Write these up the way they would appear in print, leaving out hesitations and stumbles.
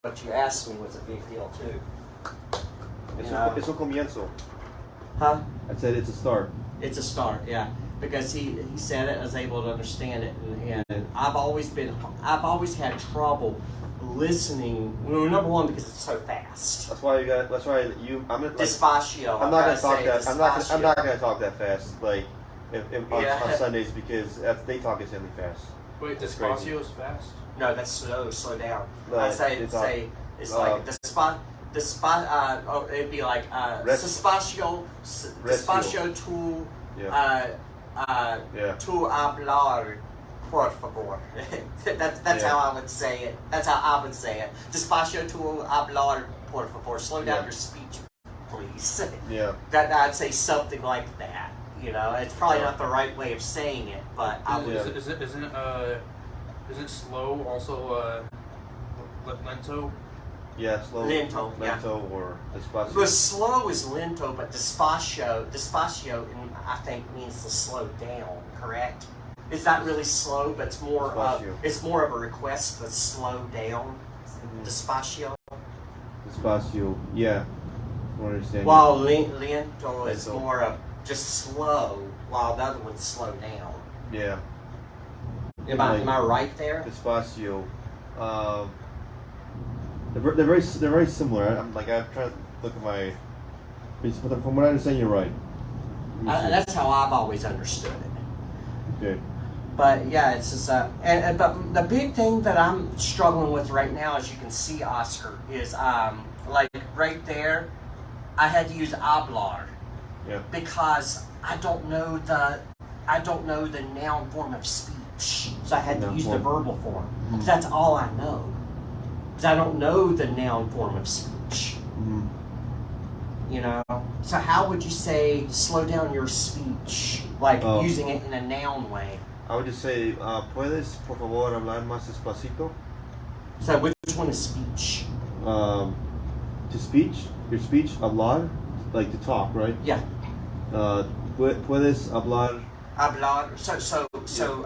what you asked me was a big deal too. It's un comienzo. Huh? I said it's a start. It's a start, yeah. Because he said it, I was able to understand it, and I've always had trouble listening. Well, number one, because it's so fast. That's why you. I'm not. Despacio. I'm not gonna talk that. I'm not gonna talk that fast. Like, on Sundays because they talk insanely fast. Wait, Despacio is fast? No, that's slow. Slow down. No, I'd say it's like it'd be like despacio tu tu hablar, por favor. That's how I would say it. That's how I would say it. Despacio tu hablar, por favor. Slow down your speech, please. Yeah. That I'd say something like that. You know, it's probably not the right way of saying it, but I would. Isn't slow also lento? Yeah, slow. Lento, or despacio. Well, slow is lento, but despacio, I think means to slow down. Correct? It's not really slow, but it's more of a request to slow down. Mm-hmm. Despacio. Despacio, yeah. I understand. While lento is more of just slow, while the other one's slow down. Yeah. Am I right there? Despacio. They're very similar. I'm trying to look at my. From what I understand, you're right. That's how I've always understood it. Okay. But yeah, it's just but the big thing that I'm struggling with right now, as you can see, Oscar, is like right there, I had to use hablar. Yeah. Because I don't know the noun form of speech, so I had to use the verbal form. Mm-hmm. That's all I know. Because I don't know the noun form of speech. Mm-hmm. You know? So how would you say slow down your speech? Like using it in a noun way. I would just say, ¿puedes, por favor, hablar más despacito? So which one is speech? To speech? Your speech? Hablar? Like to talk, right? Yeah. ¿Puedes hablar? Hablar. So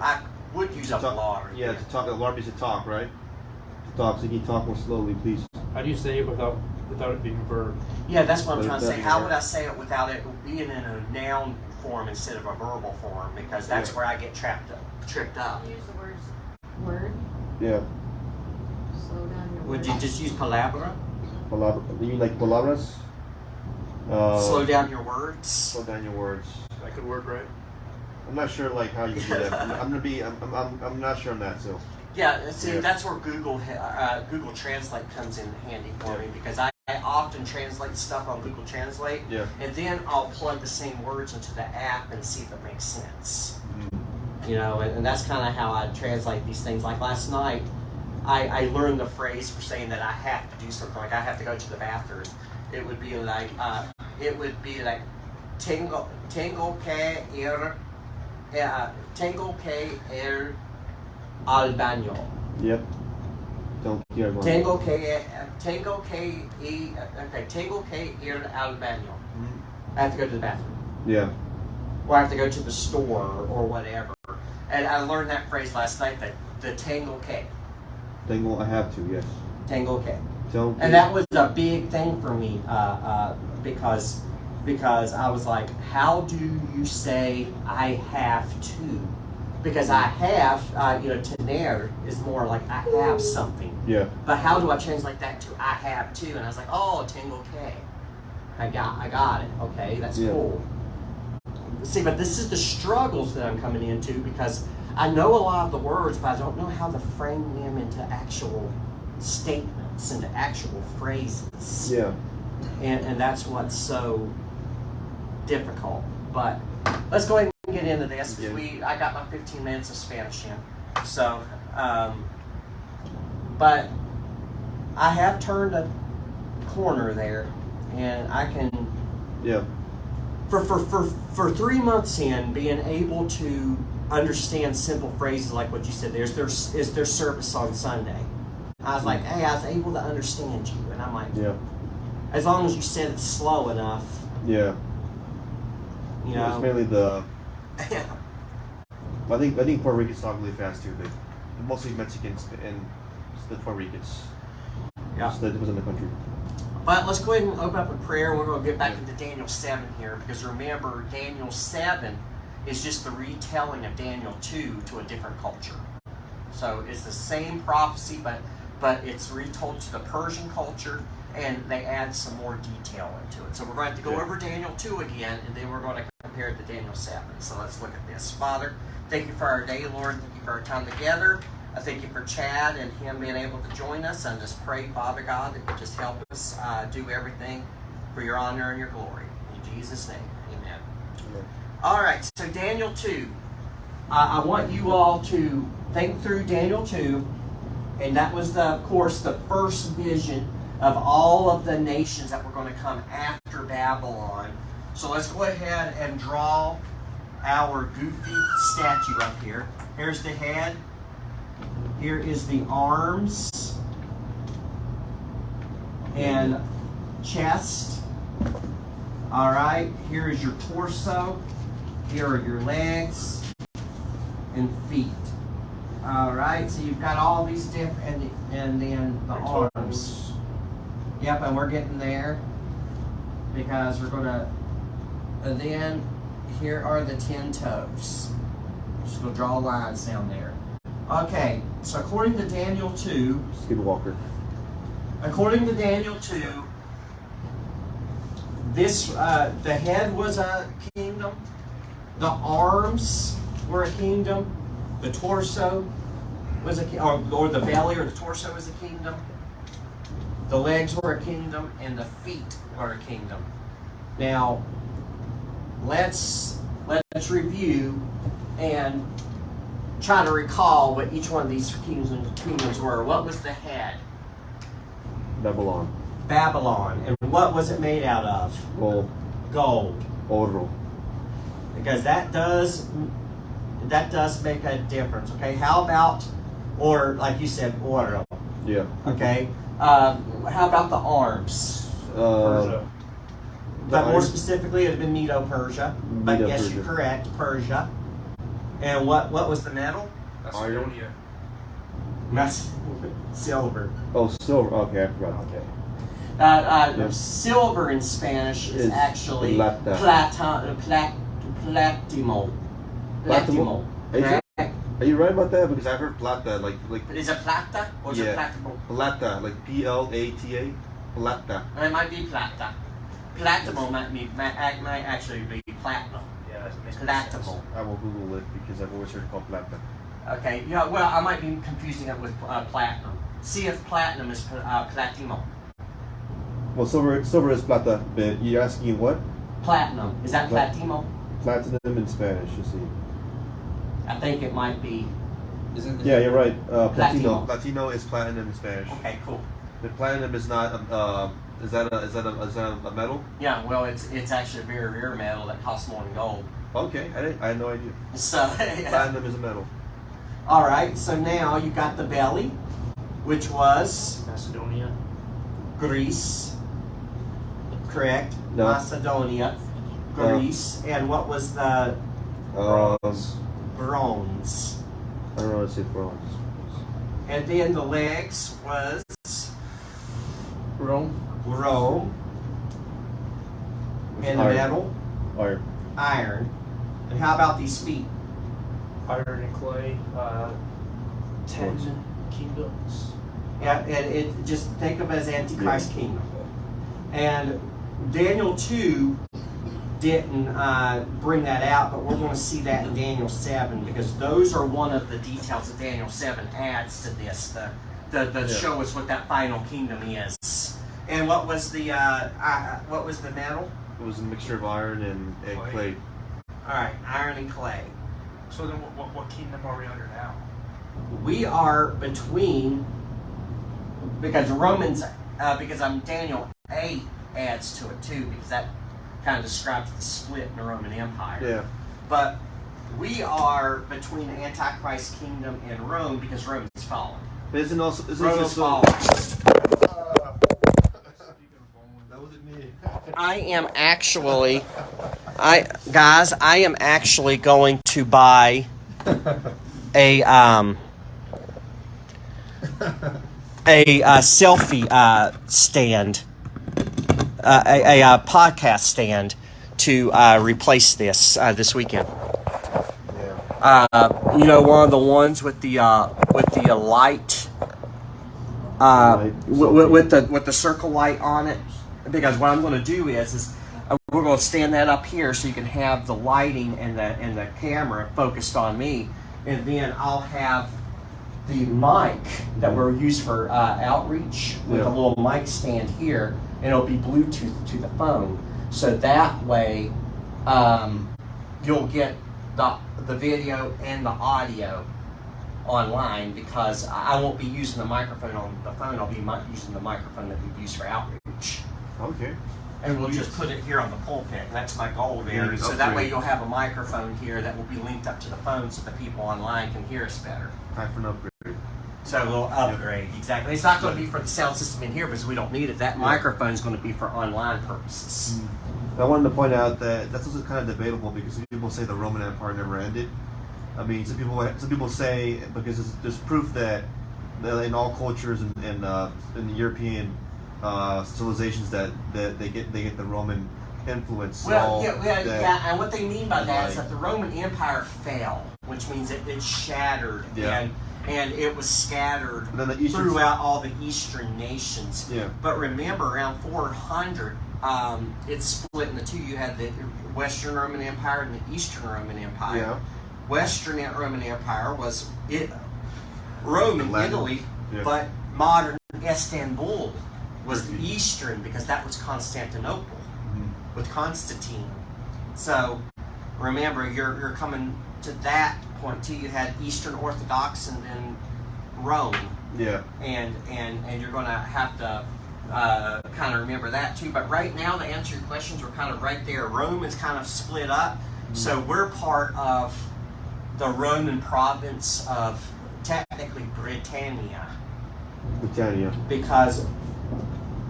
I would use hablar. Yeah, to talk. Hablar means to talk, right? To talk. So you can talk more slowly, please. How do you say it without it being a verb? Yeah, that's what I'm trying to say. How would I say it without it being in a noun form instead of a verbal form? Because that's where I get tripped up. Use the word. Yeah. Slow down your Would words. you just use palabra? You mean like palabras? Slow down your words. Slow down your words. That could work, right? I'm not sure like how you do that. I'm not sure on that. So. Yeah, see, that's where Google Translate comes in handy for me, because I often translate stuff on Google Translate, and then I'll plug the same words into the app and see if it makes sense. Mm-hmm. You know, and that's kind of how I translate these things. Like last night, I learned the phrase for saying that I have to do something. Like I have to go to the bathroom. It would be like tengo que ir al baño. Yep. Don't hear one. Tengo que ir al baño. I have to go to the bathroom. Yeah. Or I have to go to the store or whatever. And I learned that phrase last night, that the tengo que. Tengo, I have to, yes. Tengo que. Don't. And that was a big thing for me, because I was like, how do you say I have to? Because I have, tener is more like I have something. Yeah. But how do I translate that to I have to? And I was like, oh, tengo que. I got it. Okay, that's cool. See, but this is the struggles that I'm coming into, because I know a lot of the words, but I don't know how to frame them into actual statements, into actual phrases. Yeah. And that's what's so difficult. But let's go ahead and get into this, because I got my 15 minutes of Spanish in. So, but I have turned a corner there, and I can. Yeah. For 3 months in, being able to understand simple phrases like what you said, is there service on Sunday? I was like, hey, I was able to understand you, and I'm like, as long as you said it slow enough. Yeah. You know. It's mainly the. Yeah. I think Puerto Ricans talk really fast too. Mostly Mexicans and the Puerto Ricans. Yeah. Just that it was in the country. But let's go ahead and open up a prayer. We're going to get back into Daniel 7 here, because remember, Daniel 7 is just the retelling of Daniel 2 to a different culture. So it's the same prophecy, but it's retold to the Persian culture, and they add some more detail into it. So we're going to have to go over Daniel 2 again, and then we're going to compare it to Daniel 7. So let's look at this. Father, thank you for our day, Lord. Thank you for our time together. I thank you for Chad and him being able to join us. And just pray, Father God, that you just help us do everything for your honor and your glory. In Jesus' name, amen. All right, so Daniel 2. I want you all to think through Daniel 2. And that was, of course, the first vision of all of the nations that were going to come after Babylon. So let's go ahead and draw our goofy statue up here. Here's the head. Here is the arms and chest. All right. Here is your torso. Here are your legs and feet. All right. So you've got all these different, and then the arms. Yep, and we're getting there because we're going to. And then here are the 10 toes. Just going to draw lines down there. Okay, so according to Daniel 2, Skinwalker. According to Daniel 2, this the head was a kingdom, the arms were a kingdom, the torso was a or the belly or the torso was a kingdom, the legs were a kingdom, and the feet were a kingdom. Now, let's review and try to recall what each one of these kingdoms were. What was the head? Babylon. Babylon. And what was it made out of? Gold. Gold. Oro. Because that does make a difference. Okay, how about, or like you said, oro? Yeah. Okay. How about the arms? Persia. But more specifically, it would have been Medo-Persia. But yes, Medo-Persia. you're correct, Persia. And what was the metal? Macedonia. That's silver. Oh, silver. Okay, I forgot. Okay. Yeah. Silver in Spanish is It's actually plata. platimo. Platimo? Is it? Correct? Are you right about that? Because I heard plata, like Is it plata or is it Yeah. platimo? plata, like Plata. Plata. It might be plata. Platimo might actually be platinum. Yeah, that makes Platimo. I will Google it because I've always heard it called plata. Okay. Yeah. Well, I might be confusing it with platinum. See if platinum is platimo. Well, silver is plata, but you're asking what? Platinum. Is that platimo? Platinum in Spanish, you see. I think it might be. Yeah, you're right. Platino. Platino. Platino is platinum in Spanish. Okay. Cool. The platinum is not. Is that a metal? Yeah. Well, it's actually a very rare metal that costs more than gold. Okay, I had no idea. So. Platinum is a metal. All right. So now you got the belly, which was Macedonia. Greece. Correct. No. Macedonia, Greece, and what was the Bronze. bronze? I don't know how to say bronze. And then the legs was Rome. Rome, and the Iron. metal Iron. iron. And how about these feet? Iron and clay. 10 kingdoms. Yeah, and it just think of it as Antichrist kingdom. And Daniel 2 didn't bring that out, but we're going to see that in Daniel 7 because those are one of the details that Daniel 7 adds to this. The show us what that final kingdom is. And what was the metal? It was a mixture of iron and clay. All right, iron and clay. So then what kingdom are we under now? We are between, because Romans, because Daniel 8 adds to it too, because that kind of describes the split in the Roman Empire. Yeah. But we are between the Antichrist kingdom and Rome because Rome is fallen. But isn't Rome also is fallen. That wasn't me. I am actually, I am actually going to buy a a selfie stand, a podcast stand to replace this weekend. One of the ones with the light, with the circle light on it. Because what I'm going to do is we're going to stand that up here so you can have the lighting and the camera focused on me, and then I'll have the mic that we're used for outreach with a little mic stand here, and it'll be Bluetooth to the phone. So that way, you'll get the video and the audio online, because I won't be using the microphone on the phone. I'll be using the microphone that we use for outreach. Okay. And we'll just put it here on the pulpit. That's my goal there. So that way you'll have a microphone here that will be linked up to the phone so the people online can hear us better. Time for an upgrade. So we'll upgrade, exactly. It's not going to be for the sound system in here because we don't need it. That microphone is going to be for online purposes. I wanted to point out that that's also kind of debatable, because some people say the Roman Empire never ended. I mean, some people say, because there's proof that in all cultures and in the European civilizations that they get the Roman influence. Well, and what they mean by that is that the Roman Empire fell, which means it shattered, and it was scattered throughout all the Eastern nations. Yeah. But remember, around 400, it's split into two. You had the Western Roman Empire and the Eastern Roman Empire. Yeah. Western Roman Empire was Roman Italy, but modern Istanbul was the Eastern, because that was Constantinople with Constantine. So remember, you're coming to that point too. You had Eastern Orthodox and then Rome. Yeah. And you're going to have to kind of remember that too. But right now, to answer your questions, we're kind of right there. Rome is kind of split up. So we're part of the Roman province of technically Britannia. Because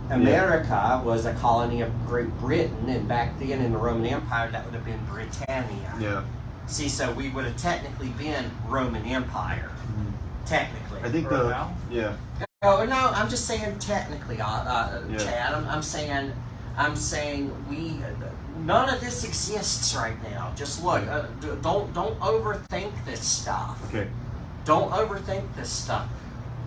America was a colony of Great Britain, and back then in the Roman Empire, that would have been Britannia. Yeah. See, so we would have technically been Roman Empire. Technically. I think Oh no, I'm just saying technically, Chad. I'm saying we. None of this exists right now. Just look. Don't overthink this stuff. Okay. Don't overthink this stuff.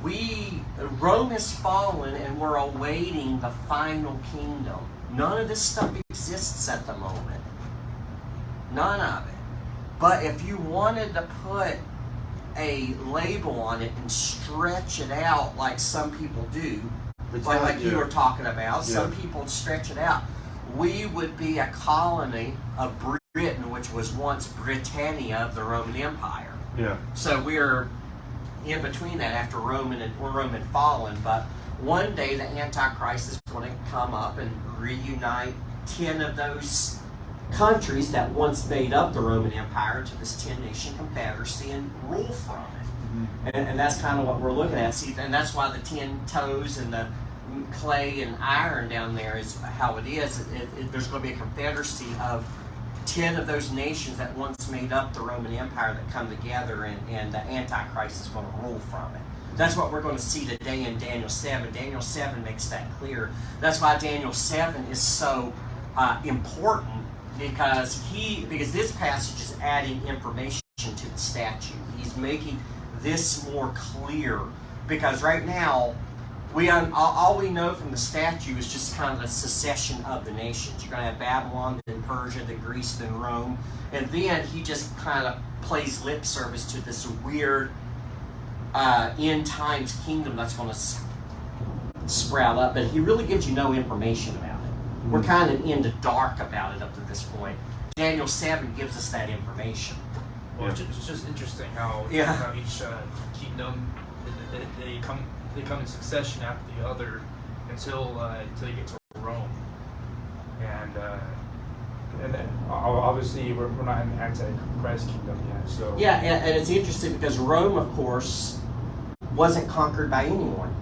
Rome has fallen, and we're awaiting the final kingdom. None of this stuff exists at the moment. None of it. But if you wanted to put a label on it and stretch it out like some people do, like you were talking about, some people stretch it out. We would be a colony of Britain, which was once Britannia of the Roman Empire. Yeah. So we're in between that after Rome had fallen, but one day the Antichrist is going to come up and reunite 10 of those countries that once made up the Roman Empire into this 10-nation confederacy and rule from it. And that's kind of what we're looking at. See, and that's why the 10 toes and the clay and iron down there is how it is. There's going to be a confederacy of 10 of those nations that once made up the Roman Empire that come together, and the Antichrist is going to rule from it. That's what we're going to see today in Daniel 7. Daniel 7 makes that clear. That's why Daniel 7 is so important, because this passage is adding information to the statute. He's making this more clear, because right now all we know from the statute is just kind of the secession of the nations. You're going to have Babylon, then Persia, then Greece, then Rome, and then he just kind of plays lip service to this weird end times kingdom that's going to sprout up, but he really gives you no information about it. We're kind of in the dark about it up to this point. Daniel 7 gives us that information. Well, it's just interesting how each kingdom they come in succession after the other until you get to Rome, and then obviously we're not in the Antichrist kingdom yet. So and it's interesting because Rome, of course, wasn't conquered by anyone.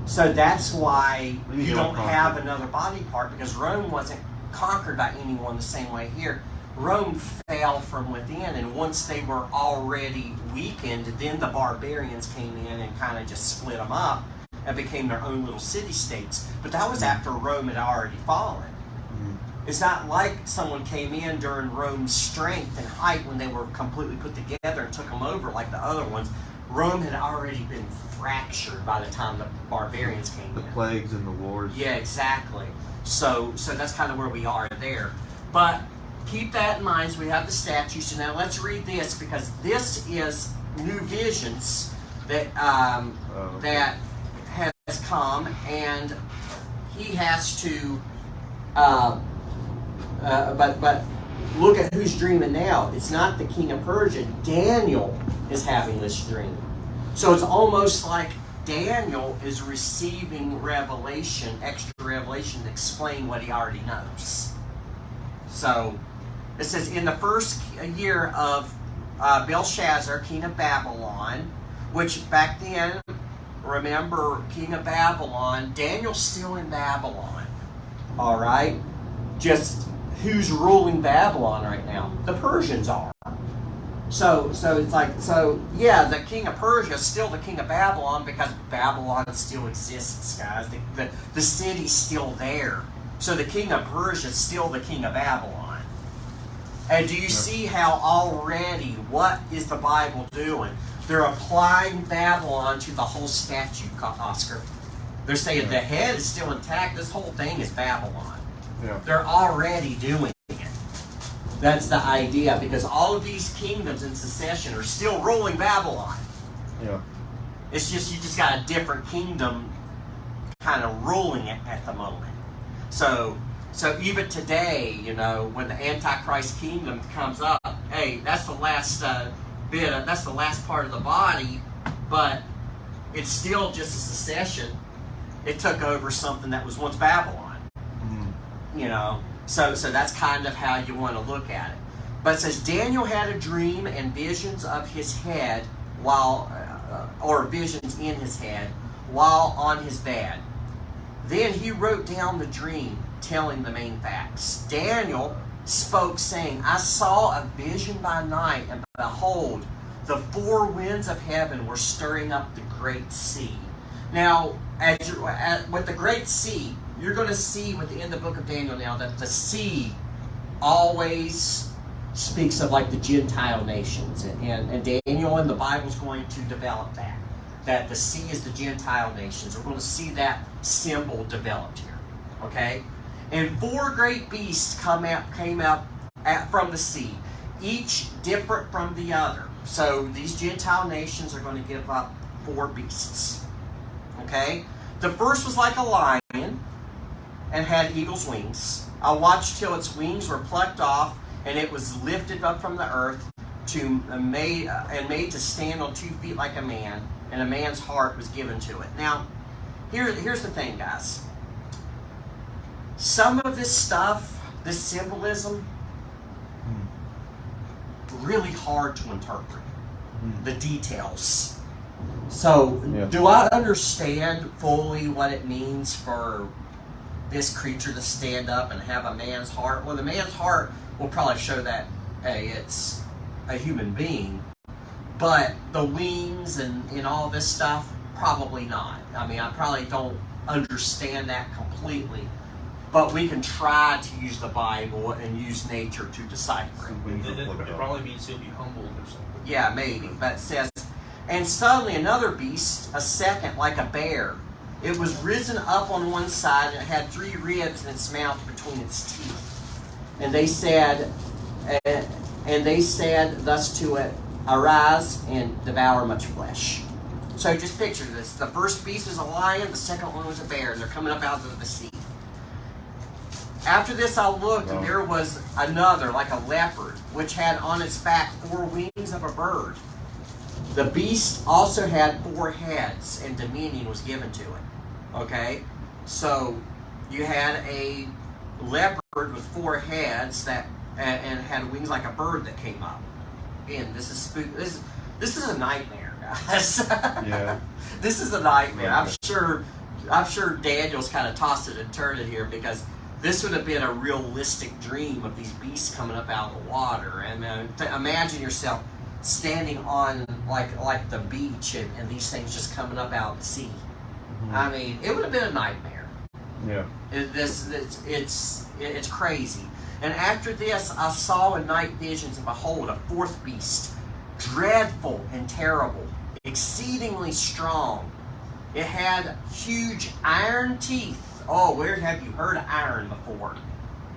So that's why you don't have another body part, because Rome wasn't conquered by anyone the same way here. Rome fell from within, and once they were already weakened, then the barbarians came in and kind of just split them up. and became their own little city-states. But that was after Rome had already fallen. It's not like someone came in during Rome's strength and height when they were completely put together and took them over like the other ones. Rome had already been fractured by the time the barbarians came in. The plagues and the wars. Yeah, exactly. So that's kind of where we are there. But keep that in mind. So we have the statue. So now let's read this, because this is new visions that that has come, and he has to. But look at who's dreaming now. It's not the king of Persia. Daniel is having this dream. So it's almost like Daniel is receiving revelation, extra revelation to explain what he already knows. So it says, in the first year of Belshazzar, king of Babylon, which back then, remember, king of Babylon, Daniel's still in Babylon. All right? Just who's ruling Babylon right now? The Persians are. So it's like, yeah, the king of Persia is still the king of Babylon because Babylon still exists, guys. The city's still there. So the king of Persia is still the king of Babylon. And do you see how already, what is the Bible doing? They're applying Babylon to the whole statue, Oscar. They're saying the head is still intact. This whole thing is Babylon. Yeah. They're already doing it. That's the idea, because all of these kingdoms in succession are still ruling Babylon. Yeah. It's just, you just got a different kingdom kind of ruling it at the moment. So even today, you know, when the Antichrist kingdom comes up, hey, that's the last that's the last part of the body, but it's still just a secession. It took over something that was once Babylon. You know, so that's kind of how you want to look at it. But it says, Daniel had a dream and visions of his head or visions in his head while on his bed. Then he wrote down the dream, telling the main facts. Daniel spoke, saying, I saw a vision by night, and behold, the four winds of heaven were stirring up the great sea. Now, with the great sea, you're going to see within the book of Daniel now that the sea always speaks of like the Gentile nations. And Daniel in the Bible is going to develop that the sea is the Gentile nations. We're going to see that symbol developed here. Okay? And four great beasts came out from the sea, each different from the other. So these Gentile nations are going to give up four beasts. Okay? The first was like a lion and had eagle's wings. I watched till its wings were plucked off, and it was lifted up from the earth made to stand on 2 feet like a man, and a man's heart was given to it. Now, here's the thing, guys. Some of this stuff, this symbolism, really hard to interpret. The details. So, do I understand fully what it means for this creature to stand up and have a man's heart? Well, the man's heart will probably show that, hey, it's a human being. But the wings and all this stuff, probably not. I mean, I probably don't understand that completely. But we can try to use the Bible and use nature to decipher it. It probably means he'll be humbled or something. Yeah, maybe. But it says, and suddenly another beast, a second, like a bear. It was risen up on one side, and it had 3 ribs in its mouth between its teeth. And they said thus to it, arise and devour much flesh. So just picture this. The first beast was a lion, the second one was a bear, and they're coming up out of the sea. After this I looked, and there was another, like a leopard, which had on its back 4 wings of a bird. The beast also had 4 heads, and dominion was given to it. Okay? So, you had a leopard with 4 heads and had wings like a bird that came up. And this is spooky. This is a nightmare, guys. Yeah. This is a nightmare. Yeah. I'm sure Daniel's kind of tossed it and turned it here, because this would have been a realistic dream of these beasts coming up out of the water. And imagine yourself standing on like the beach and these things just coming up out of the sea. I mean, it would have been a nightmare. Yeah. It's crazy. And after this, I saw in night visions, and behold, a fourth beast, dreadful and terrible, exceedingly strong. It had huge iron teeth. Oh, where have you heard of iron before?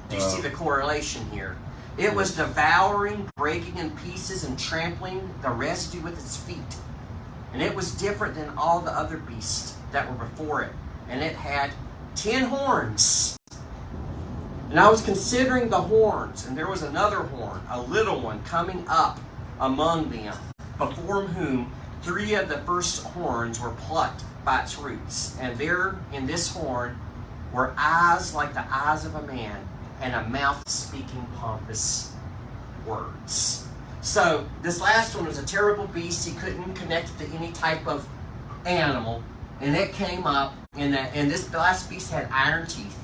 Do you see the correlation here? It was devouring, breaking in pieces, and trampling the residue with its feet. And it was different than all the other beasts that were before it. And it had 10 horns. And I was considering the horns, and there was another horn, a little one, coming up among them, before whom 3 of the first horns were plucked by its roots. And there in this horn were eyes like the eyes of a man, and a mouth speaking pompous words. So this last one was a terrible beast. He couldn't connect it to any type of animal, and it came up, and this last beast had iron teeth.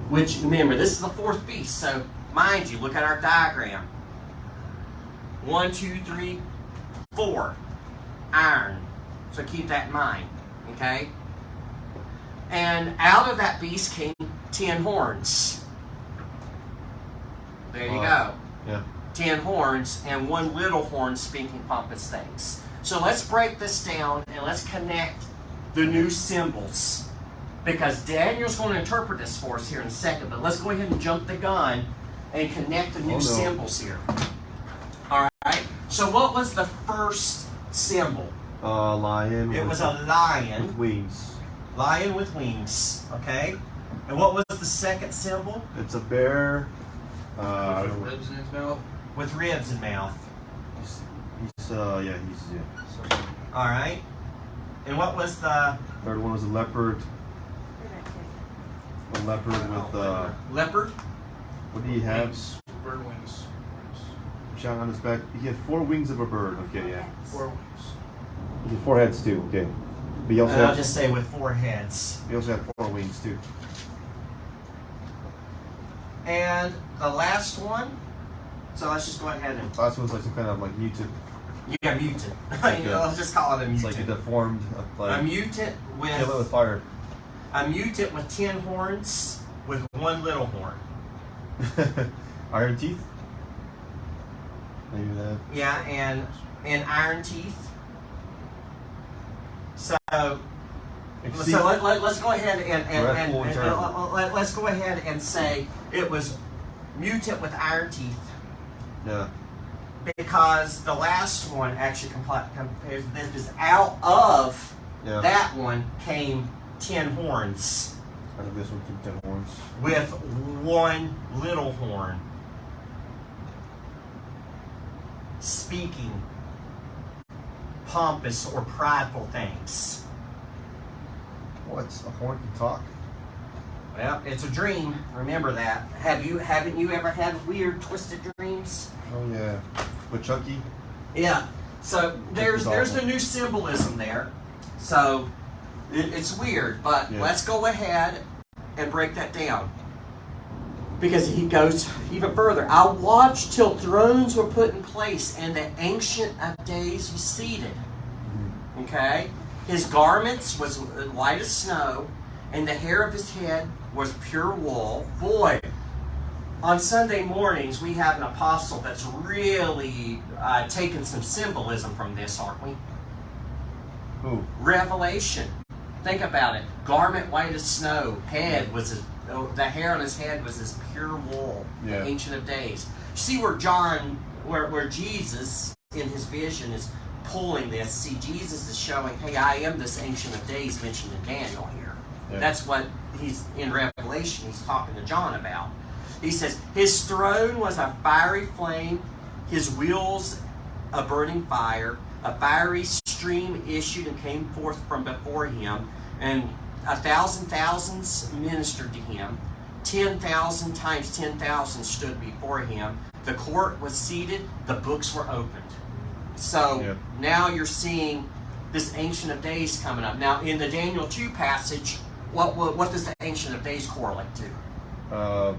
Which, remember, this is the fourth beast. So mind you, look at our diagram. 1, 2, 3, 4, iron. So keep that in mind, okay? And out of that beast came 10 horns. There you go. Yeah. 10 horns, and 1 little horn speaking pompous things. So let's break this down, and let's connect the new symbols, because Daniel's going to interpret this for us here in a second. But let's go ahead and jump the gun and connect the new symbols here. All right. So what was the first symbol? Lion. It was a lion with wings. Lion with wings. Okay. And what was the second symbol? It's a bear. With ribs in his mouth. With ribs in mouth. He's All right. And what was the third one was a leopard. A leopard with leopard? What do you have? Wings. Bird wings. Shot on his back. He had 4 wings of a bird. Okay, yeah. 4 wings. He had 4 heads too. Okay. But he also I'll had, just say with 4 heads. he also had 4 wings too. And the last one. So let's just go ahead and Last one's like some kind of like mutant. yeah, mutant. Like Let's just call it a It's mutant. like a deformed A mutant kill it with with fire. a mutant with 10 horns with 1 little horn. Iron teeth. Maybe that. Yeah, and iron teeth. So let's go ahead and let's go ahead and say it was mutant with iron teeth. Yeah. Because the last one actually compares this out of that one came 10 horns Out of this one came 10 horns. with 1 little horn speaking pompous or prideful things. What? A horn can talk? Well, it's a dream. Remember that. Haven't you ever had weird, twisted dreams? Oh yeah. With Chucky? Yeah. So there's the new symbolism there. So it's weird, but let's go ahead and break that down. Because he goes even further. I watched till thrones were put in place and the Ancient of Days was seated. Okay? His garments was white as snow, and the hair of his head was pure wool. Boy, on Sunday mornings we have an apostle that's really taken some symbolism from this, aren't we? Who? Revelation. Think about it. Garment white as snow. Head was the hair on his head was as pure wool. Yeah. The Ancient of Days. See where John, where Jesus in his vision is pulling this. See, Jesus is showing, hey, I am this Ancient of Days mentioned in Daniel here. Yeah. That's what he's in Revelation. He's talking to John about. He says, his throne was a fiery flame, his wheels a burning fire, a fiery stream issued and came forth from before him, and 1,000 thousands ministered to him. 10,000 times 10,000 stood before him. The court was seated, the books were opened. So now you're seeing this Ancient of Days coming up. Now in the Daniel 2 passage, what does the Ancient of Days correlate to?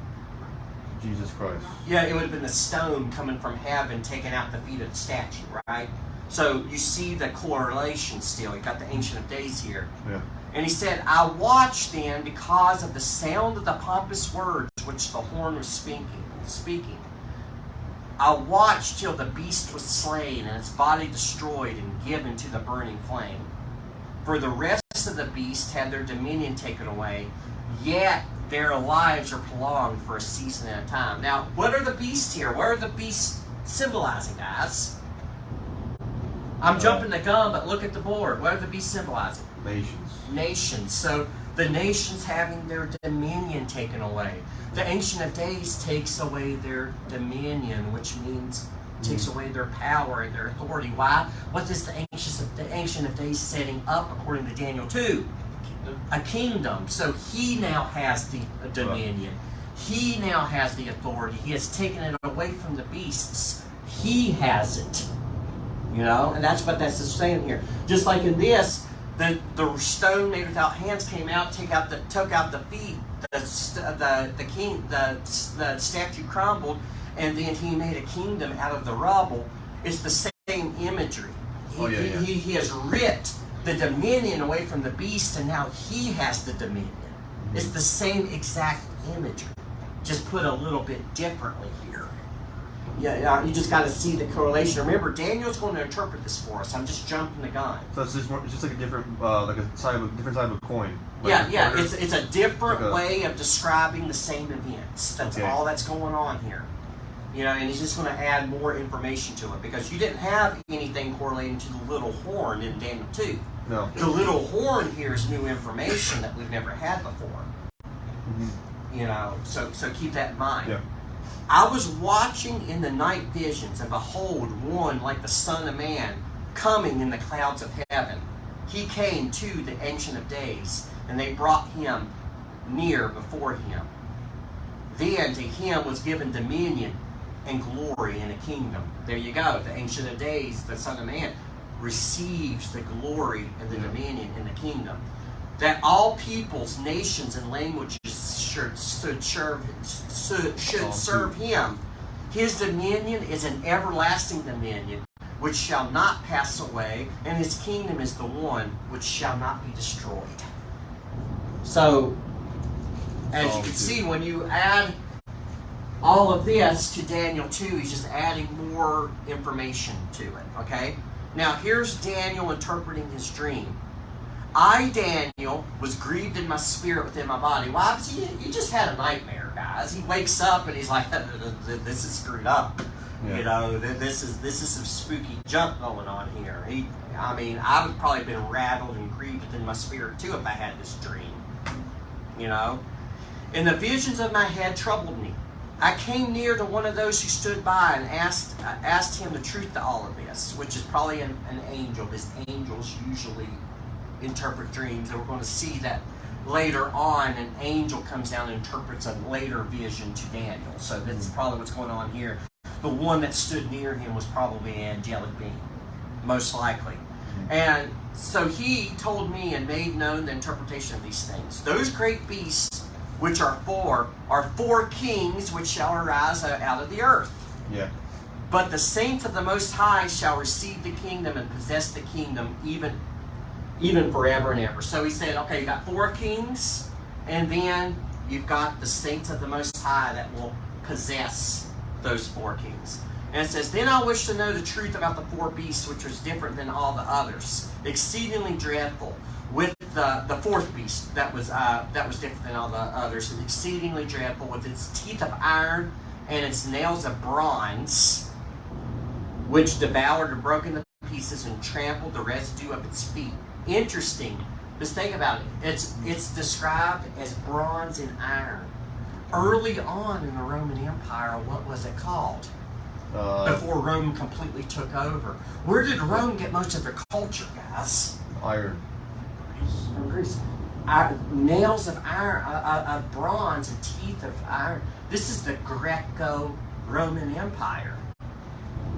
Jesus Christ. Yeah, it would have been the stone coming from heaven taking out the feet of the statue, right? So you see the correlation still. You got the Ancient of Days here. Yeah. And he said, I watched then because of the sound of the pompous words which the horn was speaking. I watched till the beast was slain and its body destroyed and given to the burning flame. For the rest of the beast had their dominion taken away, yet their lives are prolonged for a season at a time. Now, what are the beasts here? What are the beasts symbolizing, guys? I'm jumping the gun, but look at the board. What are the beasts symbolizing? Nations. So the nations having their dominion taken away. The Ancient of Days takes away their dominion, which means takes away their power and their authority. Why? What is the Ancient of Days setting up according to Daniel 2? A kingdom. So he now has the dominion. He now has the authority. He has taken it away from the beasts. He has it. You know, and that's what that's saying here. Just like in this, the stone made without hands came out, took out the feet. The statue crumbled, and then he made a kingdom out of the rubble. It's the same imagery. He has ripped the dominion away from the beast, and now he has the dominion. It's the same exact imagery, just put a little bit differently here. Yeah, you just got to see the correlation. Remember, Daniel's going to interpret this for us. I'm just jumping the gun. So it's just like a different, different side of a coin. Like it's a different way of describing the same events. That's all that's going on here. You know, and he's just going to add more information to it because you didn't have anything correlating to the little horn in Daniel 2. No. The little horn here is new information that we've never had before. Mm-hmm. You know, so keep that in mind. Yeah. I was watching in the night visions, and behold, one like the Son of Man coming in the clouds of heaven. He came to the Ancient of Days, and they brought him near before him. Then to him was given dominion and glory and a kingdom. There you go. The Ancient of Days, the Son of Man, receives the glory and the dominion and the kingdom. That all peoples, nations, and languages should serve him. His dominion is an everlasting dominion which shall not pass away, and his kingdom is the one which shall not be destroyed. So, as you can see, when you add all of this to Daniel 2, he's just adding more information to it, okay? Now, here's Daniel interpreting his dream. I, Daniel, was grieved in my spirit within my body. Why? Because you just had a nightmare, guys. He wakes up and he's like, this is screwed up. Yeah. You know, this is some spooky junk going on here. I would probably have been rattled and grieved within my spirit too if I had this dream. You know? And the visions of my head troubled me. I came near to one of those who stood by and asked him the truth to all of this, which is probably an angel, because angels usually interpret dreams, and we're going to see that later on an angel comes down and interprets a later vision to Daniel. So that's probably what's going on here. The one that stood near him was probably an angelic being, most likely. And so he told me and made known the interpretation of these things. Those great beasts, which are four kings which shall arise out of the earth. Yeah. But the saints of the Most High shall receive the kingdom and possess the kingdom even forever and ever. So he said, okay, you got 4 kings, and then you've got the saints of the Most High that will possess those 4 kings. And it says, then I wish to know the truth about the 4 beasts, which was different than all the others, exceedingly dreadful. With the 4th beast that was different than all the others, exceedingly dreadful, with its teeth of iron and its nails of bronze, which devoured and broke into pieces and trampled the residue of its feet. Interesting. Just think about it. It's described as bronze and iron. Early on in the Roman Empire, what was it called? Before Rome completely took over. Where did Rome get most of their culture, guys? Iron. Greece. Nails of iron, of bronze, and teeth of iron. This is the Greco-Roman Empire.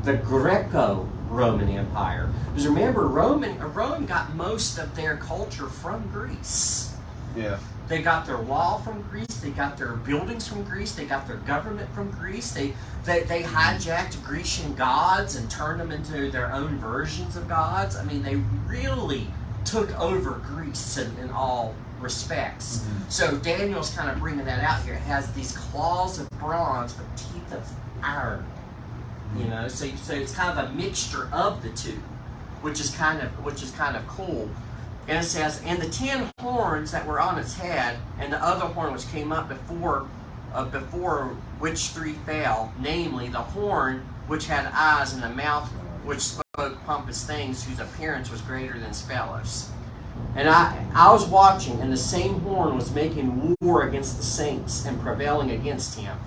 The Greco-Roman Empire. Because remember, Rome got most of their culture from Greece. Yeah. They got their wall from Greece. They got their buildings from Greece. They got their government from Greece. They hijacked Grecian gods and turned them into their own versions of gods. I mean, they really took over Greece in all respects. Mm-hmm. So Daniel's kind of bringing that out here. It has these claws of bronze but teeth of iron. You know, so it's kind of a mixture of the two, which is kind of cool. And it says, and the 10 horns that were on its head, and the other horn which came up before which 3 fell, namely the horn which had eyes, and the mouth which spoke pompous things, whose appearance was greater than its fellows. And I was watching, and the same horn was making war against the saints and prevailing against him,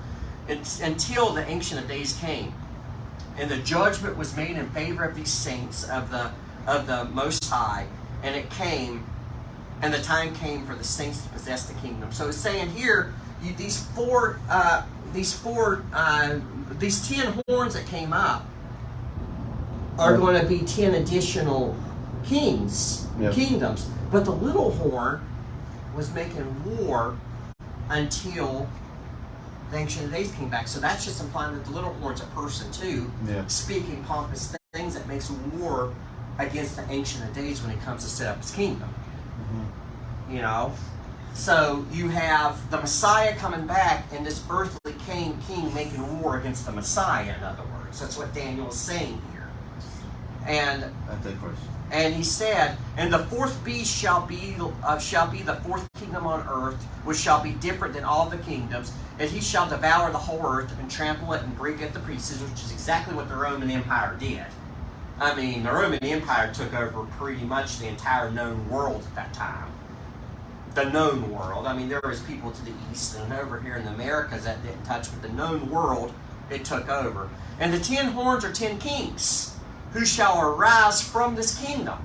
until the Ancient of Days came. And the judgment was made in favor of these saints of the Most High, and it came, and the time came for the saints to possess the kingdom. So it's saying here, these 10 horns that came up are going to be 10 additional kingdoms. But the little horn was making war until the Ancient of Days came back. So that's just implying that the little horn's a person too, speaking pompous things that makes war against the Ancient of Days when it comes to set up his kingdom. Mm-hmm. You know? So you have the Messiah coming back and this earthly king making war against the Messiah, in other words. That's what Daniel is saying here. And that's it first. And he said, and the fourth beast shall be the fourth kingdom on earth, which shall be different than all the kingdoms, and he shall devour the whole earth and trample it and break at the pieces, which is exactly what the Roman Empire did. I mean, the Roman Empire took over pretty much the entire known world at that time. The known world. I mean, there was people to the east and over here in the Americas that didn't touch, but the known world, it took over. And the 10 horns are 10 kings, who shall arise from this kingdom.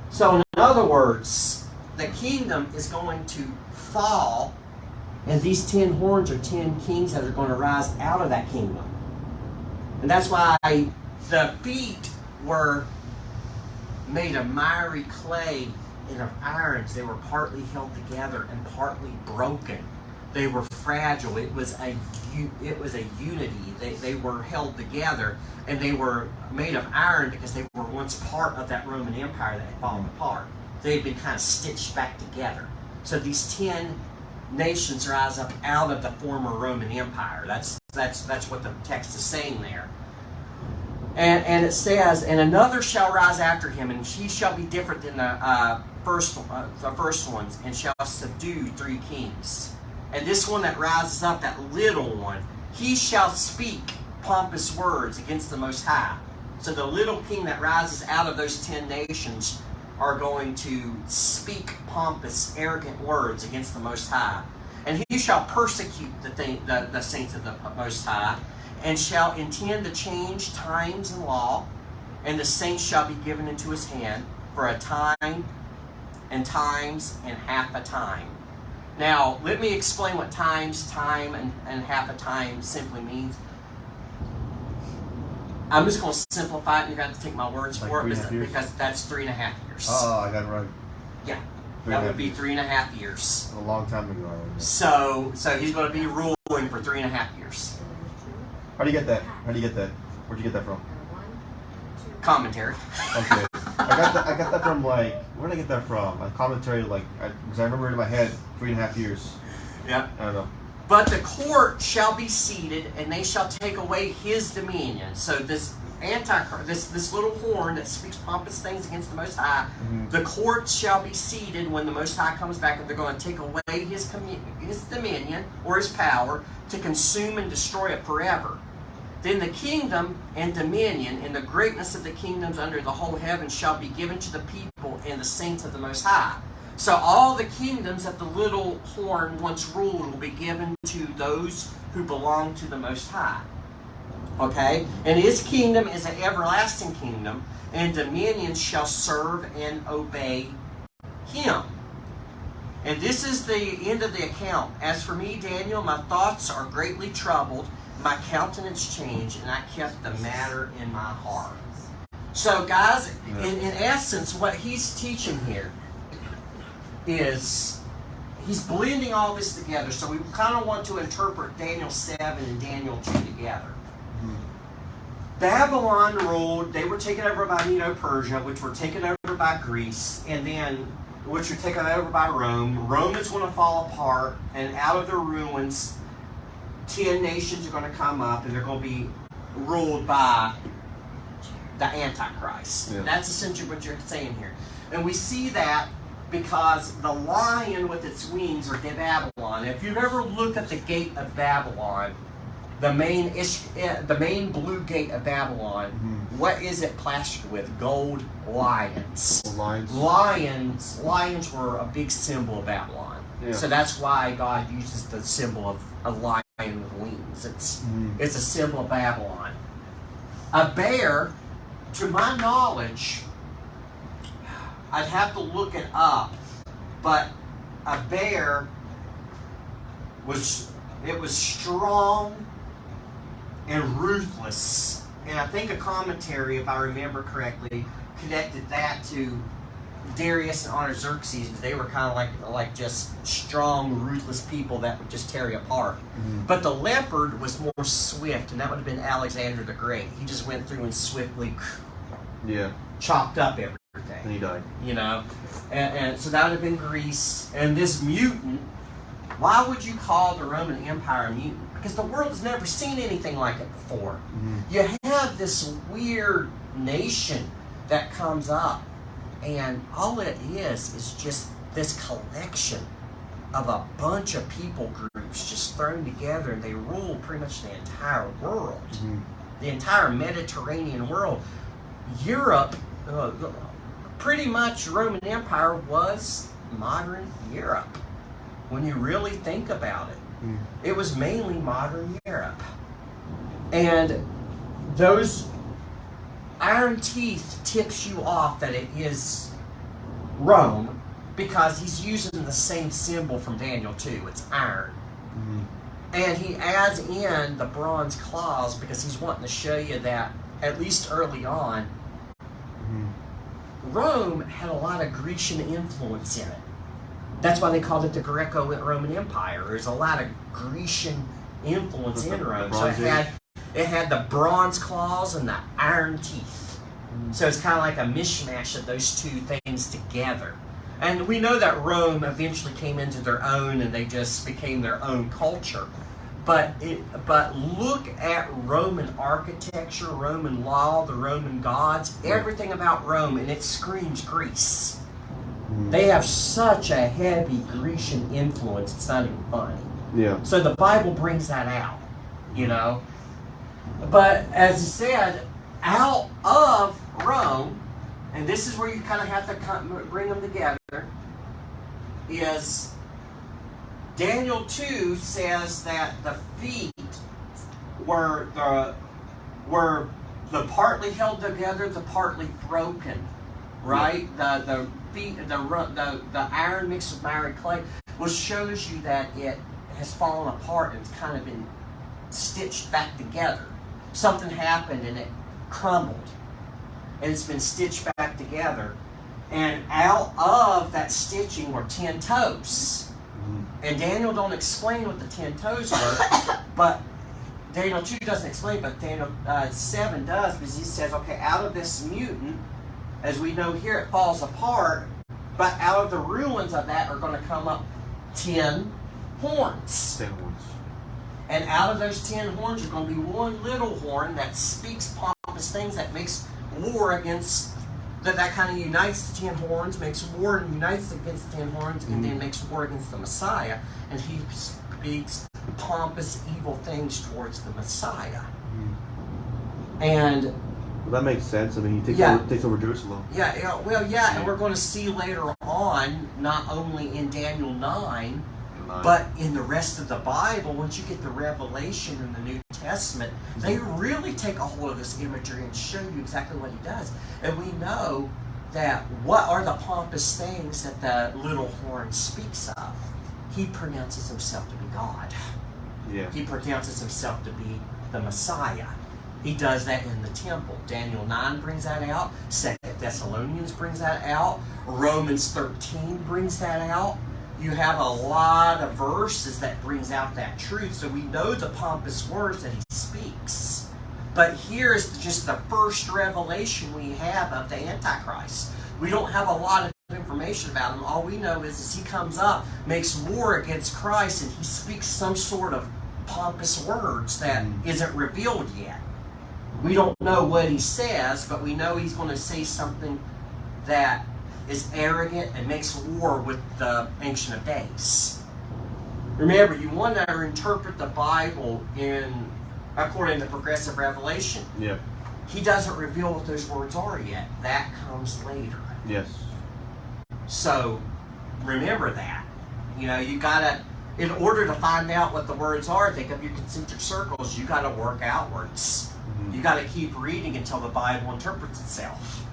So in other words, the kingdom is going to fall, and these 10 horns are 10 kings that are going to rise out of that kingdom. And that's why the feet were made of miry clay and of irons. They were partly held together and partly broken. They were fragile. It was a unity. They were held together, and they were made of iron because they were once part of that Roman Empire that had fallen apart. They had been kind of stitched back together. So these 10 nations rise up out of the former Roman Empire. That's what the text is saying there. And it says, and another shall rise after him, and he shall be different than the first ones, and shall subdue 3 kings. And this one that rises up, that little one, he shall speak pompous words against the Most High. So the little king that rises out of those 10 nations are going to speak pompous, arrogant words against the Most High. And he shall persecute the saints of the Most High, and shall intend to change times and law, and the saints shall be given into his hand for a time, and times, and half a time. Now, let me explain what times, time, and half a time simply means. I'm just going to simplify it, and you're going to have to take my words for it, because that's 3.5 years. Oh, I got it right. Yeah, that would be 3.5 years. A long time ago. So he's going to be ruling for 3.5 years. How do you get that? Where'd you get that from? Commentary. Okay. I got that from where did I get that from? A commentary, because I remember in my head 3.5 years. Yeah. I don't know. But the court shall be seated, and they shall take away his dominion. So this this little horn that speaks pompous things against the Most High, the court shall be seated when the Most High comes back, and they're going to take away his dominion or his power to consume and destroy it forever. Then the kingdom and dominion and the greatness of the kingdoms under the whole heaven shall be given to the people and the saints of the Most High. So all the kingdoms that the little horn once ruled will be given to those who belong to the Most High. Okay? And his kingdom is an everlasting kingdom, and dominion shall serve and obey him. And this is the end of the account. As for me, Daniel, my thoughts are greatly troubled, my countenance changed, and I kept the matter in my heart. So guys, in essence, what he's teaching here is he's blending all this together. So we kind of want to interpret Daniel 7 and Daniel 2 together. Babylon ruled. They were taken over by Medo-Persia, which were taken over by Greece, and then which were taken over by Rome. Rome is going to fall apart, and out of the ruins, 10 nations are going to come up, and they're going to be ruled by the Antichrist. Yeah. That's essentially what you're saying here. And we see that because the lion with its wings are Babylon. If you've ever looked at the gate of Babylon, the main blue gate of Babylon, what is it plastered with? Gold lions. Lions were a big symbol of Babylon. Yeah. So that's why God uses the symbol of a lion with wings. It's a symbol of Babylon. A bear, to my knowledge, I'd have to look it up, but a bear was strong and ruthless. And I think a commentary, if I remember correctly, connected that to Darius and Artaxerxes. They were kind of like just strong, ruthless people that would just tear you apart. But the leopard was more swift, and that would have been Alexander the Great. He just went through and swiftly chopped up everything. And he died. And so that would have been Greece. And this mutant, why would you call the Roman Empire a mutant? Because the world has never seen anything like it before. You have this weird nation that comes up, and all it is just this collection of a bunch of people groups just thrown together, and they rule pretty much the entire world. The entire Mediterranean world. Europe, pretty much Roman Empire was modern Europe. When you really think about it, it was mainly modern Europe. And those iron teeth tips you off that it is Rome, because he's using the same symbol from Daniel 2. It's iron. And he adds in the bronze claws because he's wanting to show you that, at least early on, Rome had a lot of Grecian influence in it. That's why they called it the Greco-Roman Empire. There's a lot of Grecian influence in Rome. So it had the bronze claws and the iron teeth. So it's kind of like a mishmash of those two things together. And we know that Rome eventually came into their own, and they just became their own culture. But look at Roman architecture, Roman law, the Roman gods, everything about Rome, and it screams Greece. They have such a heavy Grecian influence, it's not even funny. Yeah. So the Bible brings that out, But as I said, out of Rome, and this is where you kind of have to bring them together, is Daniel 2 says that the feet were the partly held together, the partly broken, right? The feet, the iron mixed with miry clay, which shows you that it has fallen apart and it's kind of been stitched back together. Something happened and it crumbled, and it's been stitched back together. And out of that stitching were 10 toes. And Daniel don't explain what the 10 toes were, but Daniel 2 doesn't explain, but Daniel 7 does, because he says, okay, out of this mutant, as we know here, it falls apart, but out of the ruins of that are going to come up 10 horns. 10 horns. And out of those 10 horns are going to be one little horn that speaks pompous things, that makes war against, that kind of unites the 10 horns, makes war and unites against the 10 horns, and then makes war against the Messiah. And he speaks pompous, evil things towards the Messiah. And well, that makes sense. I mean, he takes over Jerusalem. And we're going to see later on, not only in Daniel 9, but in the rest of the Bible, once you get the Revelation in the New Testament, they really take a hold of this imagery and show you exactly what he does. And we know that what are the pompous things that the little horn speaks of? He pronounces himself to be God. Yeah. He pronounces himself to be the Messiah. He does that in the temple. Daniel 9 brings that out. 2 Thessalonians brings that out. Romans 13 brings that out. You have a lot of verses that brings out that truth. So we know the pompous words that he speaks. But here's just the first revelation we have of the Antichrist. We don't have a lot of information about him. All we know is he comes up, makes war against Christ, and he speaks some sort of pompous words that isn't revealed yet. We don't know what he says, but we know he's going to say something that is arrogant and makes war with the Ancient of Days. Remember, you want to interpret the Bible according to progressive revelation. Yeah. He doesn't reveal what those words are yet. That comes later. Yes. So remember that. You gotta, in order to find out what the words are, think of your concentric circles, you gotta work outwards. You gotta keep reading until the Bible interprets itself.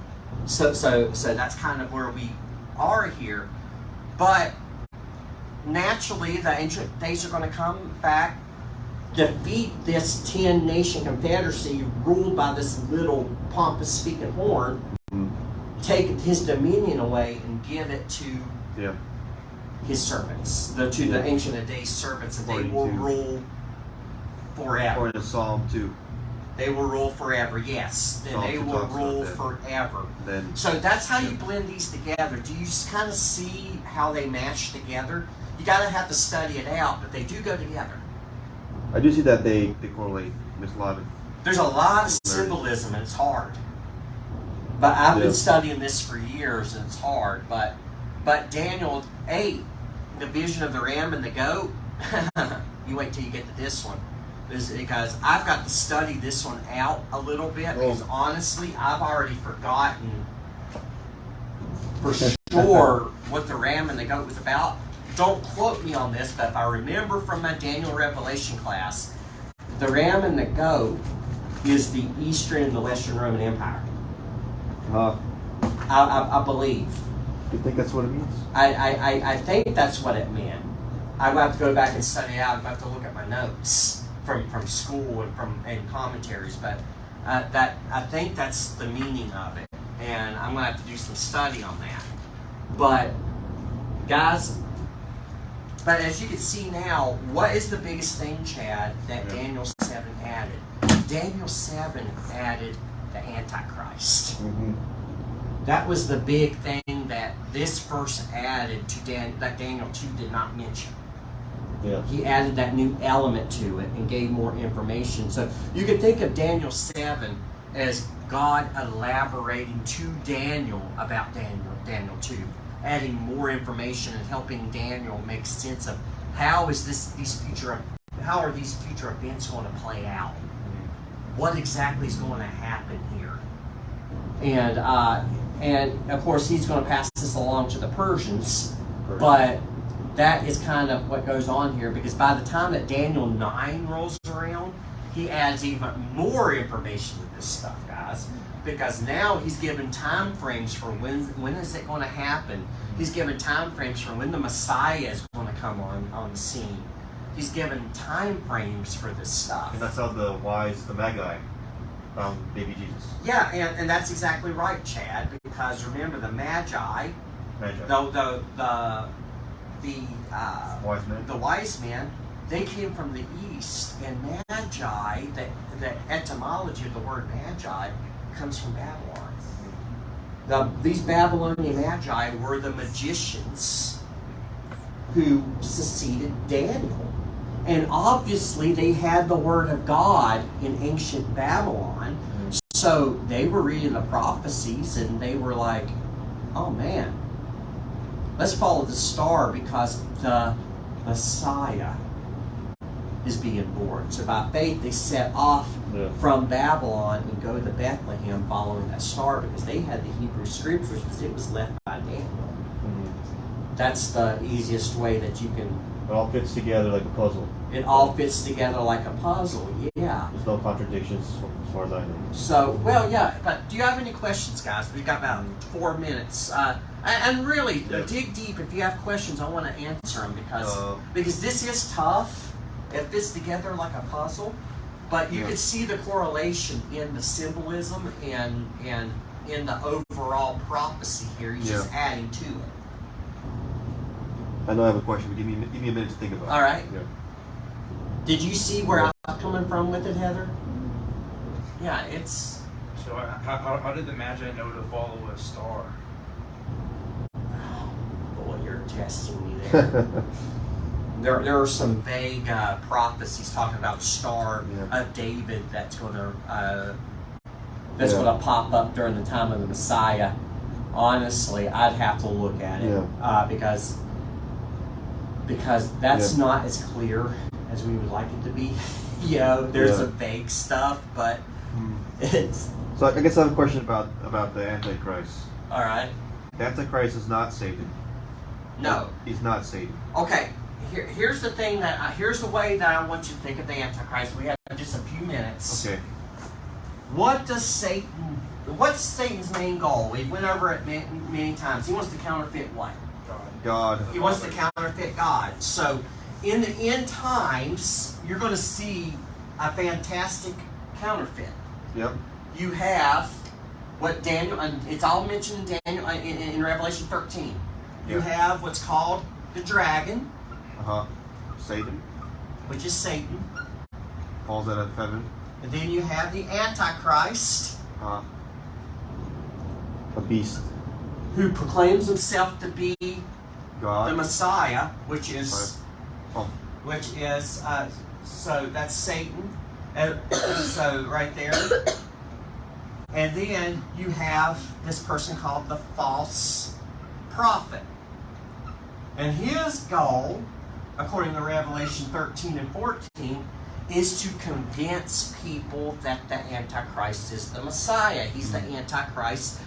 So that's kind of where we are here. But naturally, the Ancient Days are going to come back, defeat this 10-nation confederacy ruled by this little pompous speaking horn, take his dominion away and give it to his servants, to the Ancient of Days servants, and they will rule forever. Or in Psalm 2. They will rule forever, yes. And they will rule forever. So that's how you blend these together. Do you just kind of see how they match together? You got to have to study it out, but they do go together. I do see that they correlate. There's a lot of... There's a lot of symbolism, and it's hard. But I've been studying this for years, and it's hard. But Daniel 8, the vision of the ram and the goat, you wait till you get to this one. Because I've got to study this one out a little bit, because honestly, I've already forgotten for sure what the ram and the goat was about. Don't quote me on this, but if I remember from my Daniel Revelation class, the ram and the goat is the Eastern and the Western Roman Empire. I believe. You think that's what it means? I think that's what it meant. I will have to go back and study it out. I have to look at my notes from school and commentaries, but I think that's the meaning of it, and I'm gonna have to do some study on that. But guys, as you can see now, what is the biggest thing, Chad, that Daniel 7 added? Daniel 7 added the Antichrist. That was the big thing that this verse added to that Daniel 2 did not mention. Yeah. He added that new element to it and gave more information. So you can think of Daniel 7 as God elaborating to Daniel about Daniel 2, adding more information and helping Daniel make sense of how are these future events going to play out? What exactly is going to happen here? And of course he's going to pass this along to the Persians, but that is kind of what goes on here, because by the time that Daniel 9 rolls around, he adds even more information to this stuff, guys. Because now he's given time frames for when is it going to happen. He's given time frames for when the Messiah is going to come on the scene. He's given time frames for this stuff. And that's how the Magi found baby Jesus. Yeah, and that's exactly right, Chad. Because remember, the Magi. The wise men, they came from the east, and Magi, the etymology of the word Magi, comes from Babylon. These Babylonian Magi were the magicians who succeeded Daniel. And obviously they had the word of God in ancient Babylon, so they were reading the prophecies and they were like, oh man, let's follow the star because the Messiah is being born. So by faith, they set off from Babylon and go to Bethlehem following that star, because they had the Hebrew scriptures, because it was left by Daniel. That's the easiest way that you can... It all fits together like a puzzle. It all fits together like a puzzle, yeah. There's no contradictions as far as I know. So, well, yeah, but do you have any questions, guys? We've got about 4 minutes. And really, dig deep. If you have questions, I want to answer them, because this is tough. It fits together like a puzzle, but you can see the correlation in the symbolism and in the overall prophecy here. He's just adding to it. I know I have a question, but give me a minute to think about it. All right. Yeah. Did you see where I'm coming from with it, Heather? Yeah, it's. So how did the Magi know to follow a star? Boy, you're testing me there. There are some vague prophecies talking about the star of David that's going to pop up during the time of the Messiah. Honestly, I'd have to look at it because that's not as clear as we would like it to be. There's some vague stuff, but it's. So I guess I have a question about the Antichrist. All right. The Antichrist is not Satan. No, he's not Satan. Okay. Here's the thing here's the way that I want you to think of the Antichrist. We have just a few minutes. Okay. What's Satan's main goal? We went over it many times. He wants to counterfeit what? God. He wants to counterfeit God. So in the end times, you're going to see a fantastic counterfeit. Yep. You have what Daniel, and it's all mentioned in Daniel in Revelation 13. You have what's called the dragon. Satan. Which is Satan. Falls out of heaven. And then you have the Antichrist. A beast. Who proclaims himself to be God. The Messiah, which is so that's Satan. So right there. And then you have this person called the false prophet. And his goal, according to Revelation 13 and 14, is to convince people that the Antichrist is the Messiah. He's the Antichrist's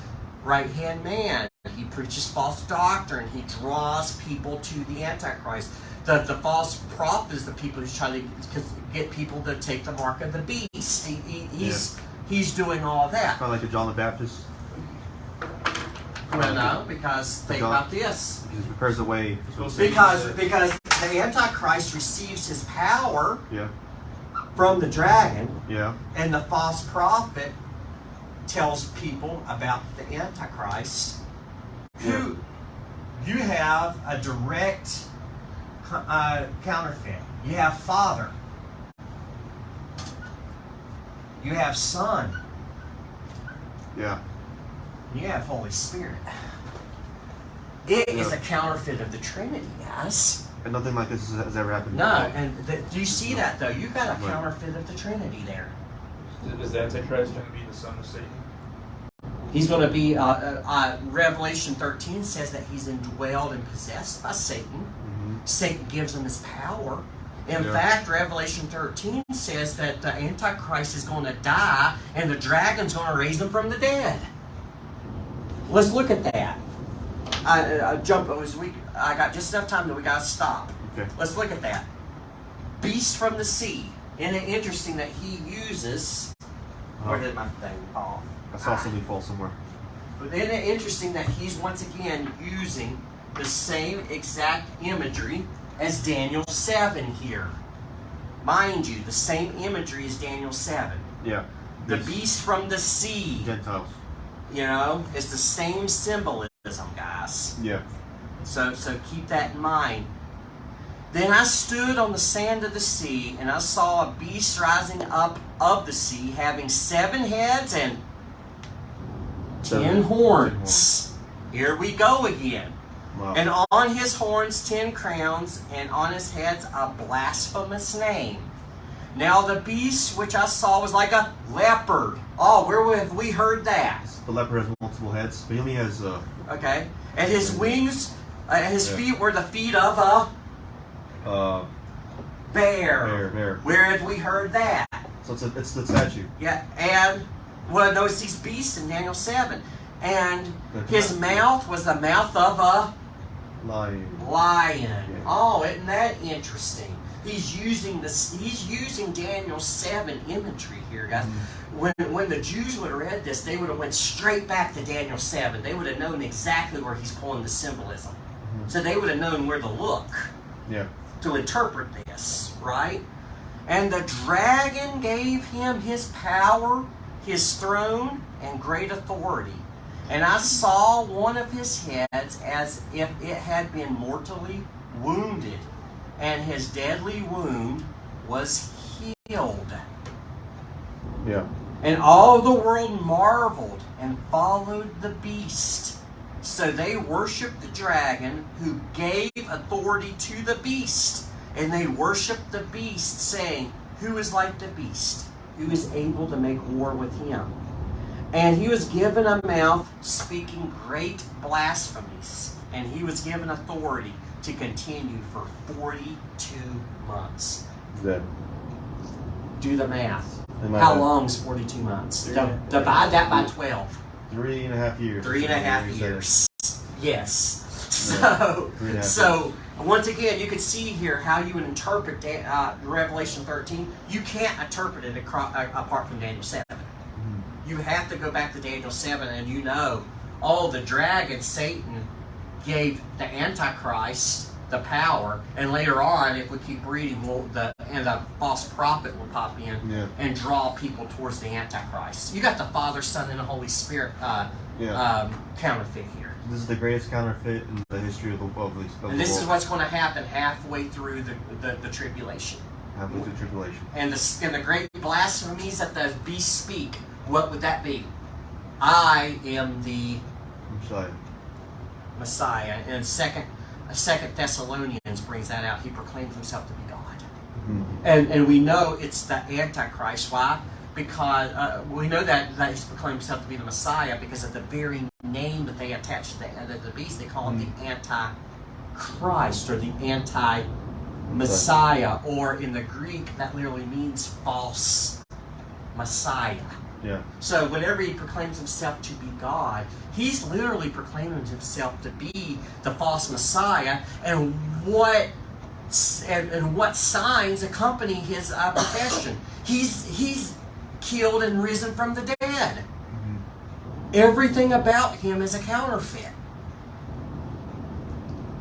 right-hand man. He preaches false doctrine. He draws people to the Antichrist. The false prophet is the people who's trying to get people to take the mark of the beast. He's doing all that. Kind of like the John the Baptist. Well, no, because think about this. He prepares the way. Because the Antichrist receives his power Yeah. from the dragon, Yeah. and the false prophet tells people about the Antichrist, who you have a direct counterfeit. You have Father. You have Son. Yeah. You have Holy Spirit. It is a counterfeit of the Trinity, guys. And nothing like this has ever happened No, before. and do you see that though? You got a counterfeit of the Trinity there. Is the Antichrist going to be the son of Satan? He's going to be, Revelation 13 says that he's indwelled and possessed by Satan. Mm-hmm. Satan gives him his power. In fact, Revelation 13 says that the Antichrist is going to die and the dragon's going to raise him from the dead. Let's look at that. I got just enough time that we got to stop. Okay. Let's look at that. Beast from the sea. Isn't it interesting that he uses... Where did my thing fall? I saw something fall somewhere. But isn't it interesting that he's once again using the same exact imagery as Daniel 7 here? Mind you, the same imagery as Daniel 7. Yeah. The beast from the sea. Gentiles. It's the same symbolism, guys. Yeah. So keep that in mind. Then I stood on the sand of the sea, and I saw a beast rising up of the sea, having 7 heads and 10 horns. Here we go again. Wow. And on his horns 10 crowns, and on his heads a blasphemous name. Now the beast which I saw was like a leopard. Oh, where have we heard that? The leopard has multiple heads, but he only has Okay. And his wings, his feet were the feet of a bear. Bear. Where have we heard that? So it's the statue. Yeah, and notice these beasts in Daniel 7. And his mouth was the mouth of a Lion. lion. Oh, isn't that interesting? He's using Daniel 7 imagery here, guys. When the Jews would have read this, they would have went straight back to Daniel 7. They would have known exactly where he's pulling the symbolism. So they would have known where to look to interpret this, right? And the dragon gave him his power, his throne, and great authority. And I saw one of his heads as if it had been mortally wounded, and his deadly wound was healed. Yeah. And all the world marveled and followed the beast. So they worshiped the dragon who gave authority to the beast. And they worshiped the beast, saying, who is like the beast? Who is able to make war with him? And he was given a mouth speaking great blasphemies. And he was given authority to continue for 42 months. Good. Do the math. How long is 42 months? Divide that by 12. 3.5 years. 3.5 years. Yes. So once again, you can see here how you would interpret Revelation 13. You can't interpret it apart from Daniel 7. You have to go back to Daniel 7, and the dragon, Satan, gave the Antichrist the power, and later on, if we keep reading, the false prophet will pop in and draw people towards the Antichrist. You got the Father, Son, and the Holy Spirit counterfeit here. This is the greatest counterfeit in the history of the world. And this is what's going to happen halfway through the tribulation. Halfway through tribulation. And the great blasphemies that the beast speak, what would that be? I am the Messiah. And Second Thessalonians brings that out. He proclaims himself to be God. Mm-hmm. And we know it's the Antichrist. Why? Because we know that he proclaims himself to be the Messiah because of the very name that they attach to the beast. They call him the Antichrist or the Anti-Messiah, or in the Greek that literally means false Messiah. Yeah. So whenever he proclaims himself to be God, he's literally proclaiming himself to be the false Messiah, and what signs accompany his profession? He's killed and risen from the dead. Mm-hmm. Everything about him is a counterfeit.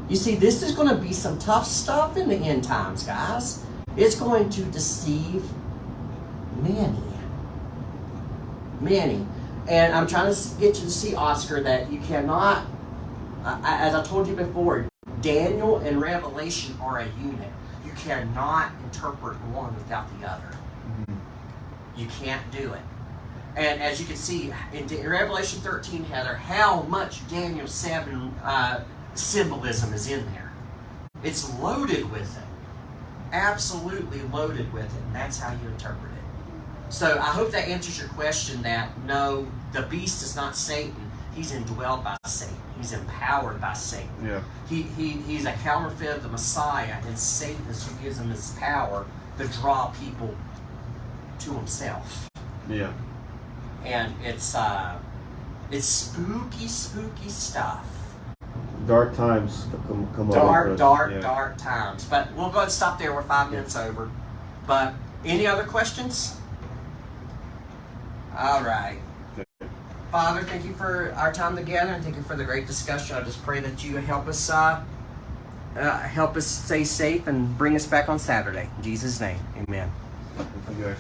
You see, this is going to be some tough stuff in the end times, guys. It's going to deceive many. And I'm trying to get you to see, Oscar, that you cannot, as I told you before, Daniel and Revelation are a unit. You cannot interpret one without the other. Mm-hmm. You can't do it. And as you can see, in Revelation 13, Heather, how much Daniel 7 symbolism is in there. It's loaded with it. Absolutely loaded with it. And that's how you interpret it. So I hope that answers your question that no, the beast is not Satan. He's indwelled by Satan. He's empowered by Satan. Yeah. He's a counterfeit of the Messiah, and Satan is who gives him his power to draw people to himself. Yeah. And it's spooky stuff. Dark times come Dark times. But we'll go ahead and stop there. We're 5 minutes over. But any other questions? All right. Father, thank you for our time together, and thank you for the great discussion. I just pray that you help us stay safe and bring us back on Saturday. In Jesus' name, amen. Thank you guys.